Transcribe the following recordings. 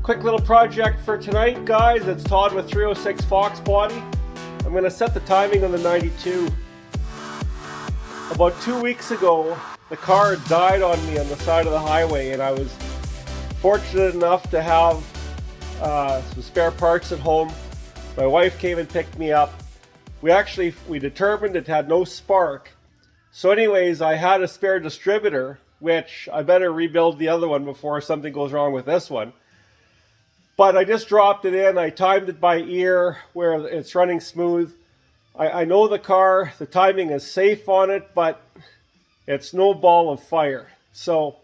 Quick little project for tonight, guys. It's Todd with 306 Foxbody. I'm going to set the timing on the 92. About 2 weeks ago, the car died on me on the side of the highway, and I was fortunate enough to have some spare parts at home. My wife came and picked me up. We determined it had no spark. So anyways, I had a spare distributor, which I better rebuild the other one before something goes wrong with this one. But I just dropped it in. I timed it by ear where it's running smooth. I know the car, the timing is safe on it, but it's no ball of fire. So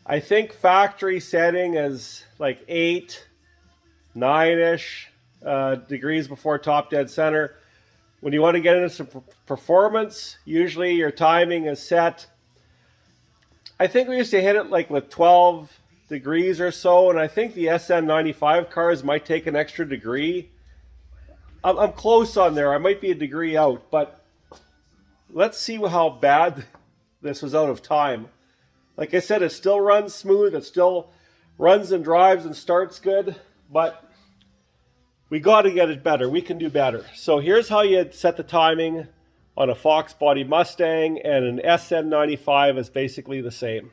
I think factory setting is like 8, 9-ish degrees before top dead center. When you want to get into some performance, usually your timing is set. I think we used to hit it like with 12 degrees or so, and I think the SN95 cars might take an extra degree. I'm close on there. I might be a degree out, but let's see how bad this was out of time. Like I said, it still runs smooth. It still runs and drives and starts good, but we got to get it better. We can do better. So here's how you set the timing on a Foxbody Mustang, and an SN95 is basically the same.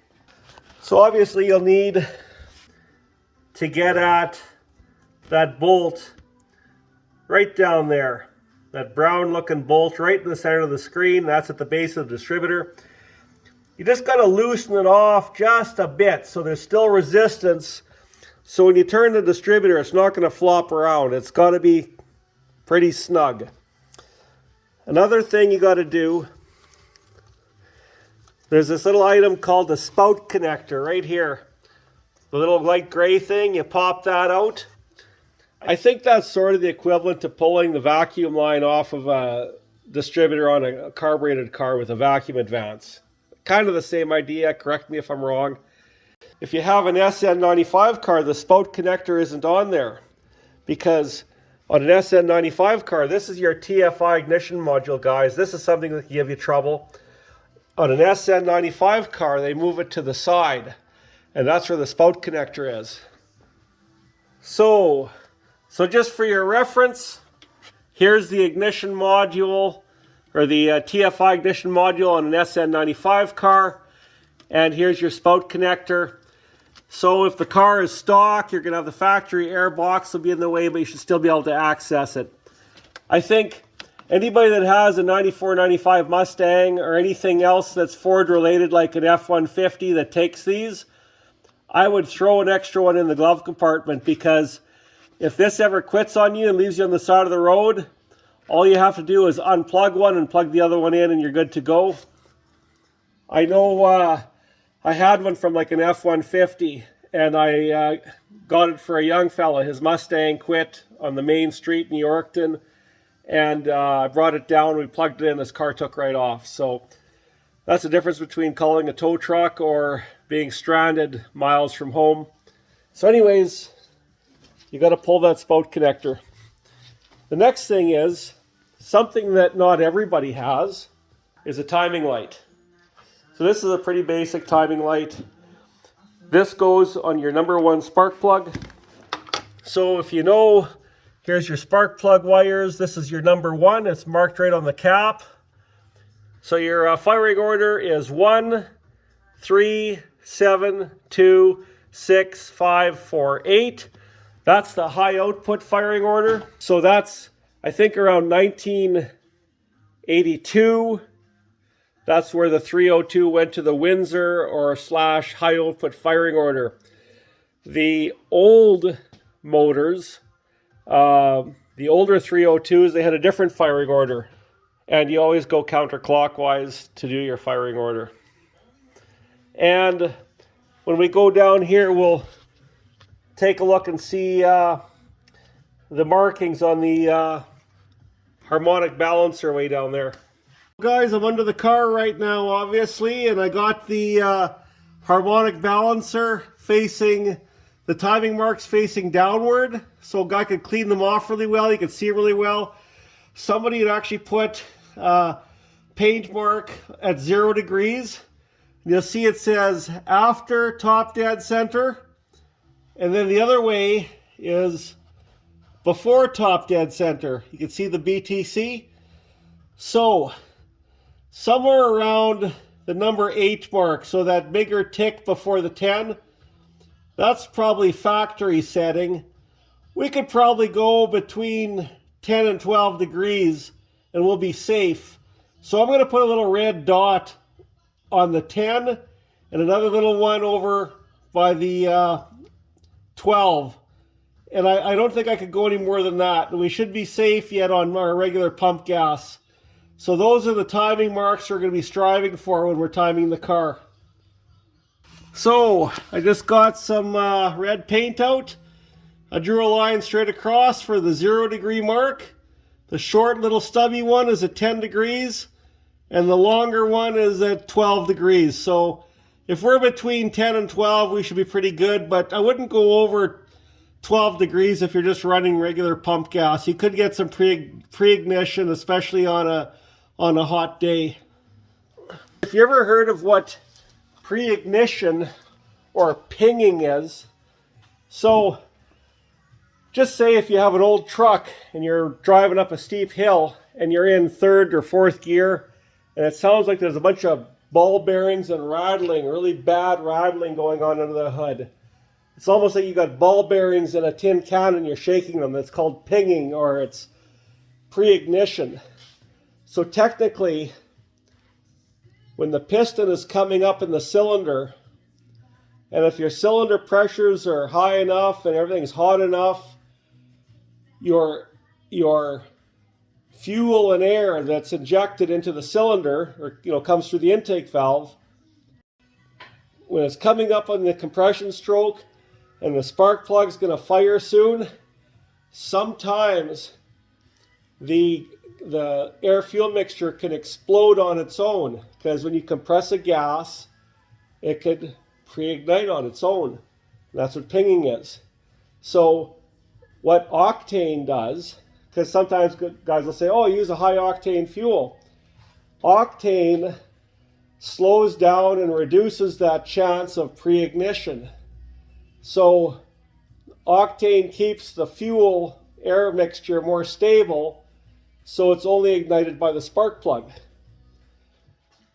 So obviously you'll need to get at that bolt right down there. That brown looking bolt right in the center of the screen. That's at the base of the distributor. You just got to loosen it off just a bit so there's still resistance. So when you turn the distributor, it's not going to flop around. It's got to be pretty snug. Another thing you got to do, there's this little item called the spout connector right here. The little light gray thing, you pop that out. I think that's sort of the equivalent to pulling the vacuum line off of a distributor on a carbureted car with a vacuum advance. Kind of the same idea, correct me if I'm wrong. If you have an SN95 car, the spout connector isn't on there, because on an SN95 car, this is your T.F.I ignition module, guys. This is something that can give you trouble. On an SN95 car, they move it to the side, and that's where the spout connector is. So just for your reference, here's the ignition module, or the T.F.I ignition module on an SN95 car, and here's your spout connector. So if the car is stock, you're going to have the factory air box will be in the way, but you should still be able to access it. I think anybody that has a 94, 95 Mustang or anything else that's Ford related, like an F-150 that takes these, I would throw an extra one in the glove compartment, because if this ever quits on you and leaves you on the side of the road, all you have to do is unplug one and plug the other one in and you're good to go. I know I had one from like an F-150, and I got it for a young fella. His Mustang quit on the main street in Yorkton, and I brought it down, we plugged it in, his car took right off. So that's the difference between calling a tow truck or being stranded miles from home. So anyways, you got to pull that spout connector. The next thing is, something that not everybody has, is a timing light. So this is a pretty basic timing light. This goes on your number 1 spark plug. So if you know, here's your spark plug wires. This is your number 1. It's marked right on the cap. So your firing order is 1, 3, 7, 2, 6, 5, 4, 8. That's the high output firing order. So that's, I think, around 1982. That's where the 302 went to the Windsor or / high output firing order. The old motors, the older 302s, they had a different firing order. And you always go counterclockwise to do your firing order. And when we go down here, we'll take a look and see the markings on the harmonic balancer way down there. Guys, I'm under the car right now, obviously, and I got the harmonic balancer facing, the timing marks facing downward, so a guy could clean them off really well. You can see really well. Somebody had actually put page mark at 0 degrees. You'll see it says after top dead center, And then the other way is before top dead center. You can see the BTC. So somewhere around the number 8 mark, so that bigger tick before the 10, that's probably factory setting. We could probably go between 10 and 12 degrees and we'll be safe. So I'm going to put a little red dot on the 10 and another little one over by the 12. And I don't think I could go any more than that. And we should be safe yet on our regular pump gas. So those are the timing marks we're going to be striving for when we're timing the car. So I just got some red paint out. I drew a line straight across for the 0 degree mark. The short little stubby one is at 10 degrees and the longer one is at 12 degrees. So if we're between 10 and 12, we should be pretty good, but I wouldn't go over 12 degrees if you're just running regular pump gas. You could get some pre-ignition, especially on a hot day. If you ever heard of what pre-ignition or pinging is, so just say if you have an old truck and you're driving up a steep hill and you're in 3rd or 4th gear and it sounds like there's a bunch of ball bearings and rattling, really bad rattling going on under the hood. It's almost like you got ball bearings in a tin can and you're shaking them. That's called pinging, or it's pre-ignition. So technically, when the piston is coming up in the cylinder, and if your cylinder pressures are high enough and everything's hot enough, your fuel and air that's injected into the cylinder, or comes through the intake valve, when it's coming up on the compression stroke and the spark plug's going to fire soon, sometimes the air fuel mixture can explode on its own, because when you compress a gas, it could pre-ignite on its own. And that's what pinging is. So what octane does, because sometimes guys will say, oh, use a high octane fuel. Octane slows down and reduces that chance of pre-ignition. So octane keeps the fuel air mixture more stable, so it's only ignited by the spark plug.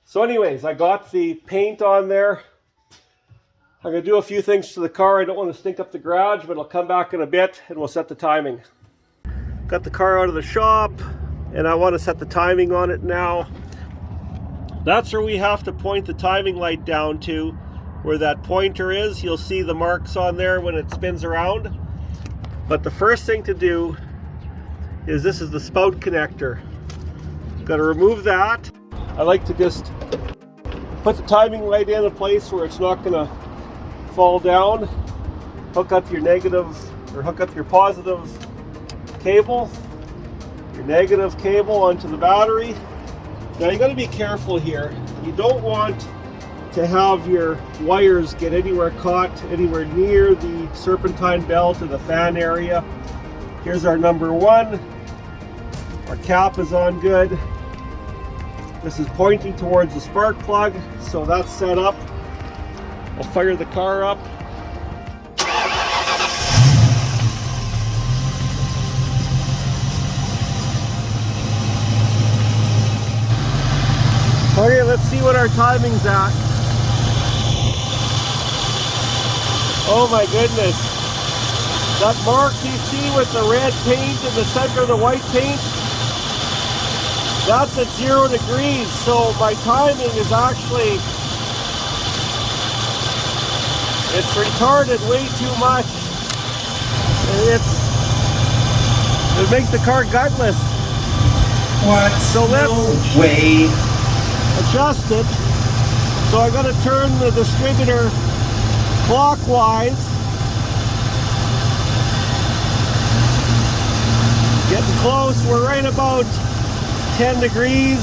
So anyways, I got the paint on there. I'm going to do a few things to the car. I don't want to stink up the garage, but I'll come back in a bit and we'll set the timing. Got the car out of the shop and I want to set the timing on it now. That's where we have to point the timing light down to, where that pointer is. You'll see the marks on there when it spins around. But the first thing to do is, this is the spout connector. Got to remove that. I like to just put the timing light in a place where it's not going to fall down. Hook up your negative, or hook up your positive cable, your negative cable onto the battery. Now you got to be careful here. You don't want to have your wires get anywhere caught, anywhere near the serpentine belt or the fan area. Here's our number 1. Our cap is on good. This is pointing towards the spark plug, so that's set up. I'll fire the car up. Okay, let's see what our timing's at. Oh my goodness. That mark you see with the red paint in the center of the white paint, that's at 0 degrees. So my timing is actually, it's retarded way too much. It makes the car gutless. What? So let's way. Adjust it. So I'm going to turn the distributor clockwise. Getting close. We're right about 10 degrees.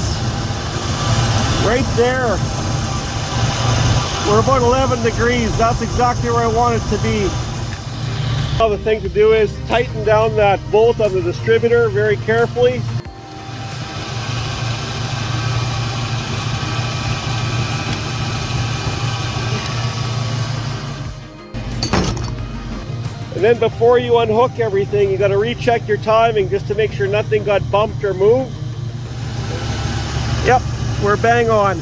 Right there. We're about 11 degrees. That's exactly where I want it to be. Now the thing to do is tighten down that bolt on the distributor very carefully. then before you unhook everything, you got to recheck your timing just to make sure nothing got bumped or moved. Yep, we're bang on.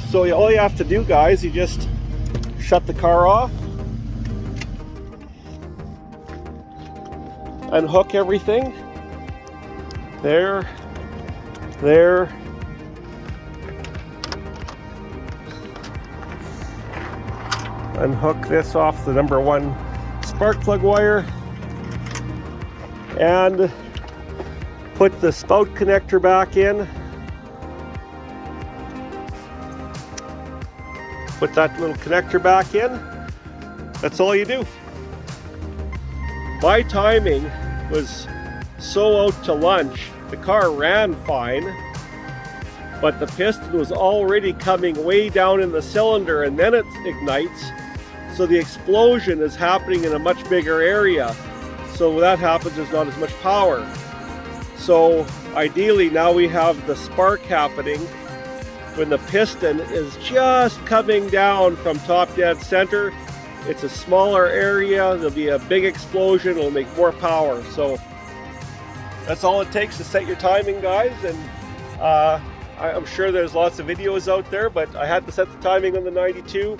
So all you have to do, guys, you just shut the car off, unhook everything. There. Unhook this off the number 1 spark plug wire and put the spout connector back in. Put that little connector back in. That's all you do. My timing was so out to lunch. The car ran fine, but the piston was already coming way down in the cylinder, and then it ignites. So the explosion is happening in a much bigger area. So when that happens, there's not as much power. So ideally now we have the spark happening when the piston is just coming down from top dead center. It's a smaller area, there'll be a big explosion, it'll make more power. So that's all it takes to set your timing, guys. And I'm sure there's lots of videos out there, but I had to set the timing on the 92.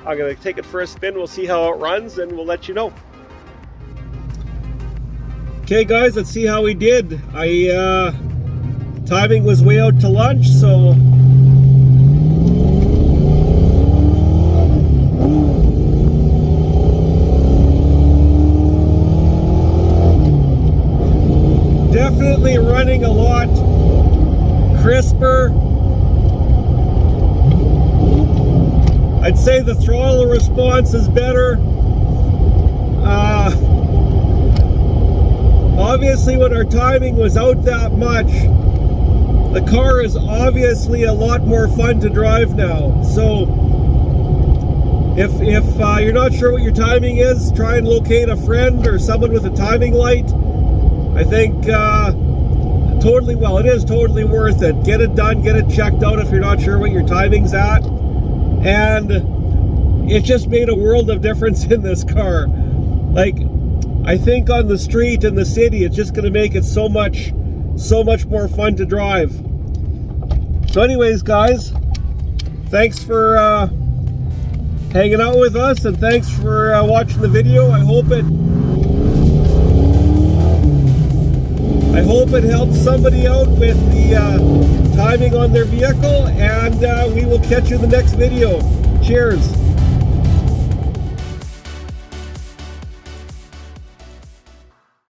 I'm gonna take it for a spin, we'll see how it runs, and we'll let you know. Okay guys, let's see how we did. Timing was way out to lunch, so definitely running a lot crisper. I'd say the throttle response is better. Obviously when our timing was out that much, the car is obviously a lot more fun to drive now. So if you're not sure what your timing is, try and locate a friend or someone with a timing light. I think it is totally worth it. Get it done, get it checked out if you're not sure what your timing's at. And it just made a world of difference in this car. Like, I think on the street in the city, it's just gonna make it so much more fun to drive. So anyways, guys, thanks for hanging out with us, and thanks for watching the video. I hope it helped somebody out with the timing on their vehicle, and we will catch you in the next video. Cheers.